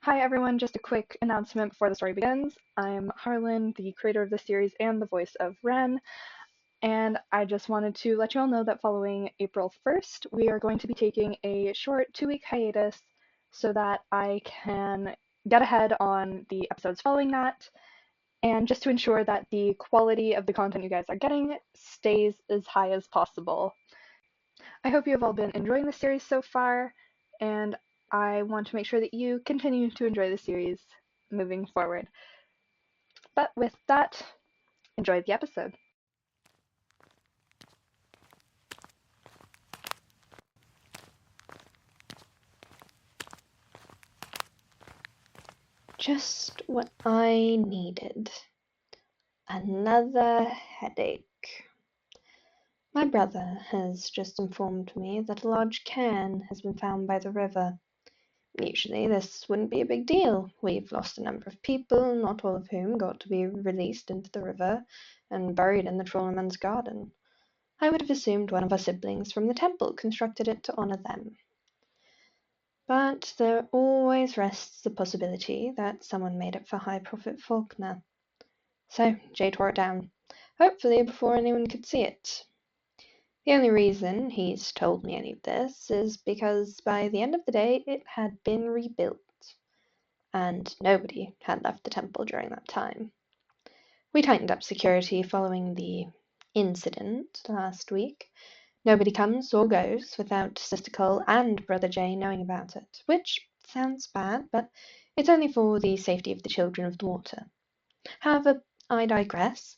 Hi everyone, just a quick announcement before the story begins. I'm Harlan, the creator of the series and the voice of Ren, and I just wanted to let you all know that following April 1st, we are going to be taking a short 2-week hiatus so that I can get ahead on the episodes following that, and just to ensure that the quality of the content you guys are getting stays as high as possible. I hope you have all been enjoying the series so far, and I want to make sure that you continue to enjoy the series moving forward. But with that, enjoy the episode. Just what I needed. Another headache. My brother has just informed me that a large cairn has been found by the river. Usually this wouldn't be a big deal. We've lost a number of people, not all of whom got to be released into the river and buried in the trawlerman's garden. I would have assumed one of our siblings from the temple constructed it to honor them. But there always rests the possibility that someone made it for High Prophet Faulkner. So Jay tore it down, hopefully before anyone could see it. The only reason he's told me any of this is because by the end of the day it had been rebuilt, and nobody had left the temple during that time. We tightened up security following the incident last week. Nobody comes or goes without Sister Cole and Brother Jay knowing about it, which sounds bad, but it's only for the safety of the children of the water. However, I digress.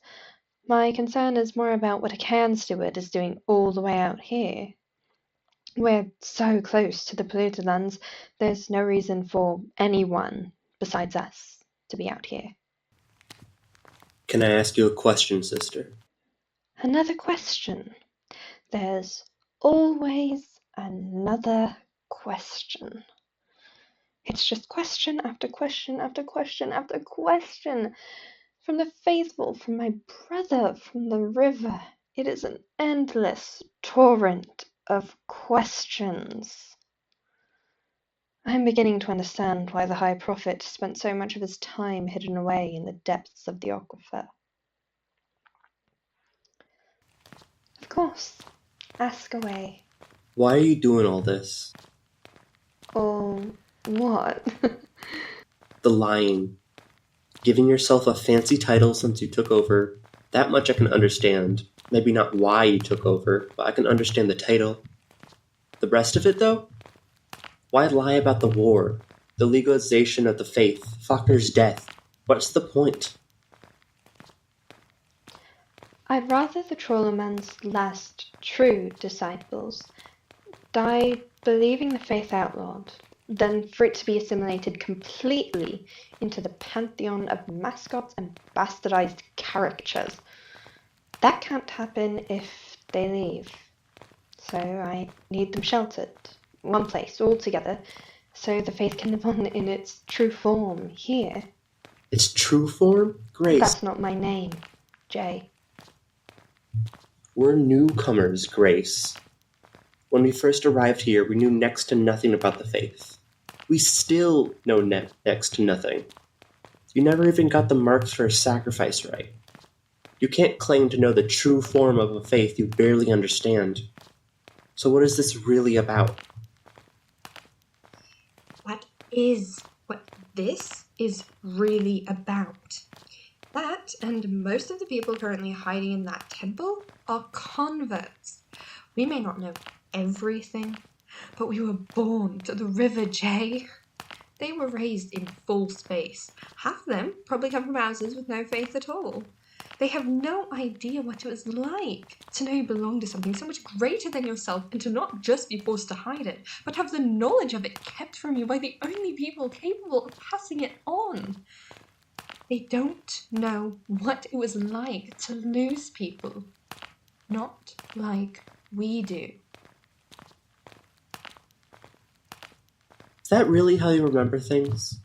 My concern is more about what a cairn steward is doing all the way out here. We're so close to the polluted lands, there's no reason for anyone besides us to be out here. Can I ask you a question, sister? Another question. There's always another question. It's just question after question after question after question. From the faithful, from my brother, from the river. It is an endless torrent of questions. I'm beginning to understand why the High Prophet spent so much of his time hidden away in the depths of the aquifer. Of course. Ask away. Why are you doing all this? Oh, what? The lying. Giving yourself a fancy title since you took over. That much I can understand. Maybe not why you took over, but I can understand the title. The rest of it, though? Why lie about the war? The legalization of the faith? Faulkner's death? What's the point? I'd rather the trawlerman's last true disciples die believing the faith outlawed than for it to be assimilated completely into the pantheon of mascots and bastardized caricatures. That can't happen if they leave. So I need them sheltered, one place, all together, so the faith can live on in its true form here. Its true form? Grace. That's not my name, Jay. We're newcomers, Grace. When we first arrived here, we knew next to nothing about the faith. We still know next to nothing. You never even got the marks for a sacrifice right. You can't claim to know the true form of a faith you barely understand. So what is this really about? What this is really about? That, and most of the people currently hiding in that temple, are converts. We may not know everything, but we were born to the river, Jay. They were raised in full space. Half of them probably come from houses with no faith at all. They have no idea what it was like to know you belong to something so much greater than yourself, and to not just be forced to hide it, but have the knowledge of it kept from you by the only people capable of passing it on. They don't know what it was like to lose people. Not like we do. Is that really how you remember things?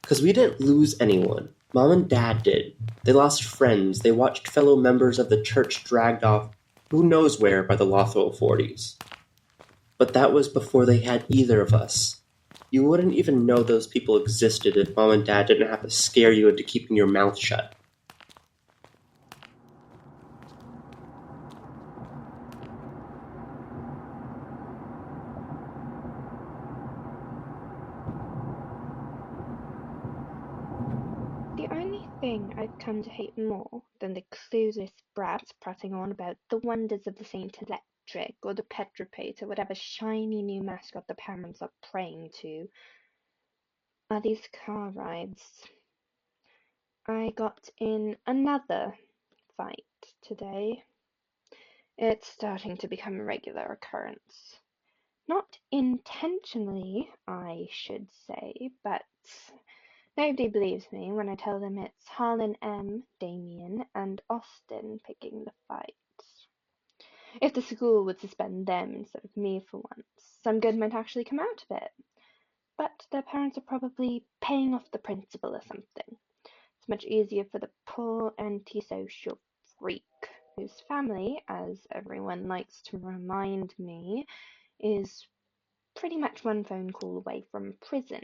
Because we didn't lose anyone. Mom and Dad did. They lost friends. They watched fellow members of the church dragged off who knows where by the Lothwell 40s. But that was before they had either of us. You wouldn't even know those people existed if Mom and Dad didn't have to scare you into keeping your mouth shut. The only thing I've come to hate more than the clueless brats prattling on about the wonders of the Saint Electric or the Petroplate or whatever shiny new mascot the parents are praying to are these car rides. I got in another fight today. It's starting to become a regular occurrence. Not intentionally, I should say, but nobody believes me when I tell them it's Harlan M., Damien, and Austin picking the fight. If the school would suspend them instead of me for once, some good might actually come out of it. But their parents are probably paying off the principal or something. It's much easier for the poor antisocial freak, whose family, as everyone likes to remind me, is pretty much one phone call away from prison,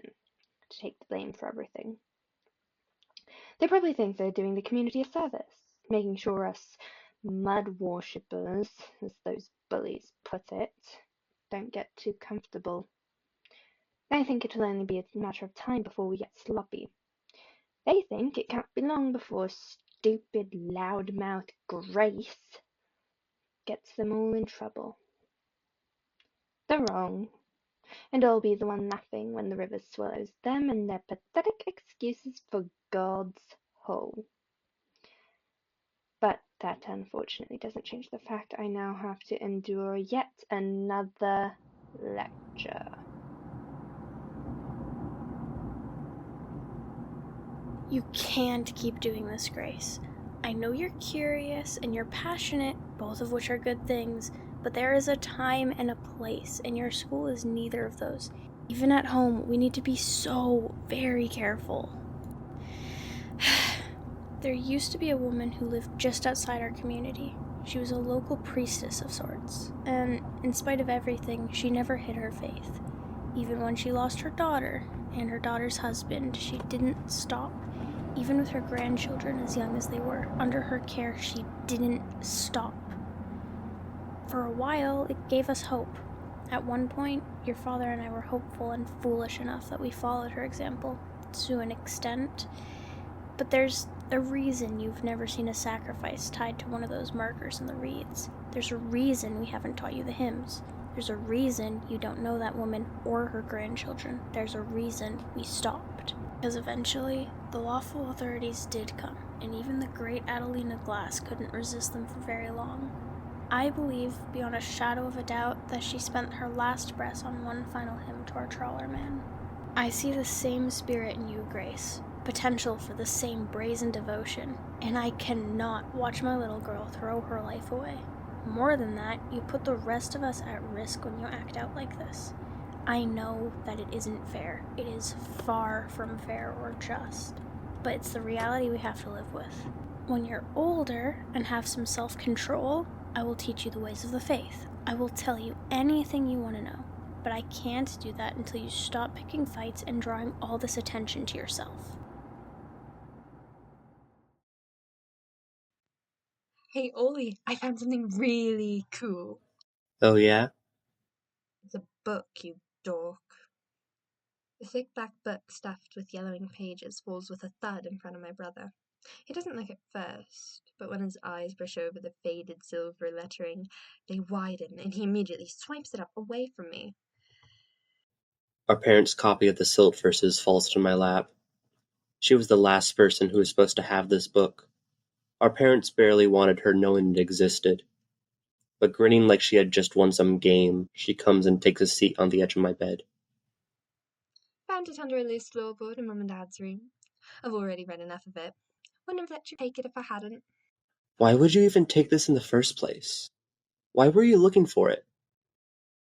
to take the blame for everything. They probably think they're doing the community a service, making sure us mud worshippers, as those bullies put it, don't get too comfortable. They think it'll only be a matter of time before we get sloppy. They think it can't be long before stupid, loudmouth Grace gets them all in trouble. They're wrong, and I'll be the one laughing when the river swallows them and their pathetic excuses for God's whole. But that unfortunately doesn't change the fact I now have to endure yet another lecture. You can't keep doing this, Grace. I know you're curious and you're passionate, both of which are good things, but there is a time and a place, and your school is neither of those. Even at home, we need to be so very careful. There used to be a woman who lived just outside our community. She was a local priestess of sorts, and in spite of everything, she never hid her faith. Even when she lost her daughter and her daughter's husband, she didn't stop. Even with her grandchildren as young as they were, under her care, she didn't stop. For a while, it gave us hope. At one point, your father and I were hopeful and foolish enough that we followed her example, to an extent. But there's a reason you've never seen a sacrifice tied to one of those markers in the reeds. There's a reason we haven't taught you the hymns. There's a reason you don't know that woman or her grandchildren. There's a reason we stopped. Because eventually, the lawful authorities did come, and even the great Adelina Glass couldn't resist them for very long. I believe, beyond a shadow of a doubt, that she spent her last breath on one final hymn to our trawler man. I see the same spirit in you, Grace, potential for the same brazen devotion, and I cannot watch my little girl throw her life away. More than that, you put the rest of us at risk when you act out like this. I know that it isn't fair. It is far from fair or just. But it's the reality we have to live with. When you're older and have some self-control, I will teach you the ways of the faith. I will tell you anything you want to know. But I can't do that until you stop picking fights and drawing all this attention to yourself. Hey, Ollie, I found something really cool. Oh yeah? It's a book, you dork. The thick black book stuffed with yellowing pages falls with a thud in front of my brother. He doesn't look at first, but when his eyes brush over the faded silver lettering, they widen and he immediately swipes it up away from me. Our parents' copy of the Silt verses falls to my lap. She was the last person who was supposed to have this book. Our parents barely wanted her knowing it existed. But grinning like she had just won some game, she comes and takes a seat on the edge of my bed. Found it under a loose floorboard in Mum and Dad's room. I've already read enough of it. Wouldn't have let you take it if I hadn't. Why would you even take this in the first place? Why were you looking for it?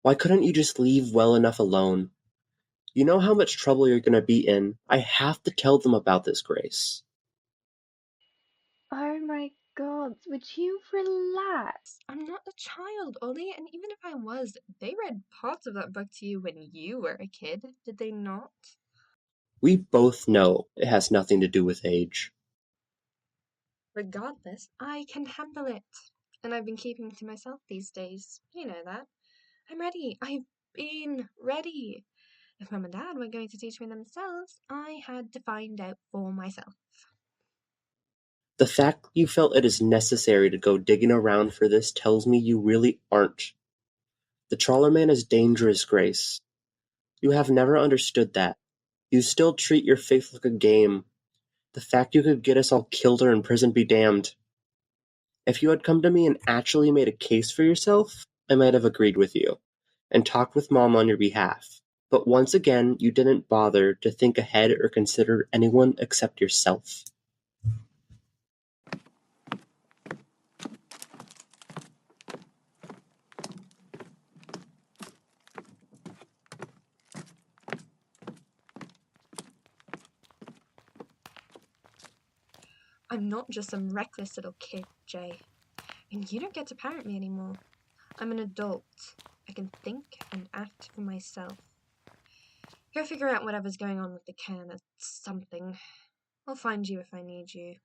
Why couldn't you just leave well enough alone? You know how much trouble you're gonna be in. I have to tell them about this, Grace. Oh my God, would you relax? I'm not a child, Ollie, and even if I was, they read parts of that book to you when you were a kid, did they not? We both know it has nothing to do with age. Regardless, I can handle it. And I've been keeping to myself these days. You know that. I'm ready. I've been ready. If Mum and Dad were going to teach me themselves, I had to find out for myself. The fact you felt it is necessary to go digging around for this tells me you really aren't. The trawlerman is dangerous, Grace. You have never understood that. You still treat your faith like a game. The fact you could get us all killed or in prison be damned. If you had come to me and actually made a case for yourself, I might have agreed with you, and talked with Mom on your behalf. But once again, you didn't bother to think ahead or consider anyone except yourself. I'm not just some reckless little kid, Jay. And you don't get to parent me anymore. I'm an adult. I can think and act for myself. Go figure out whatever's going on with the can or something. I'll find you if I need you.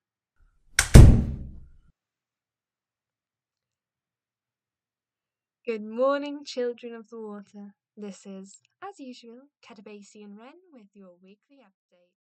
Good morning, children of the water. This is, as usual, Catabasi and Wren with your weekly update.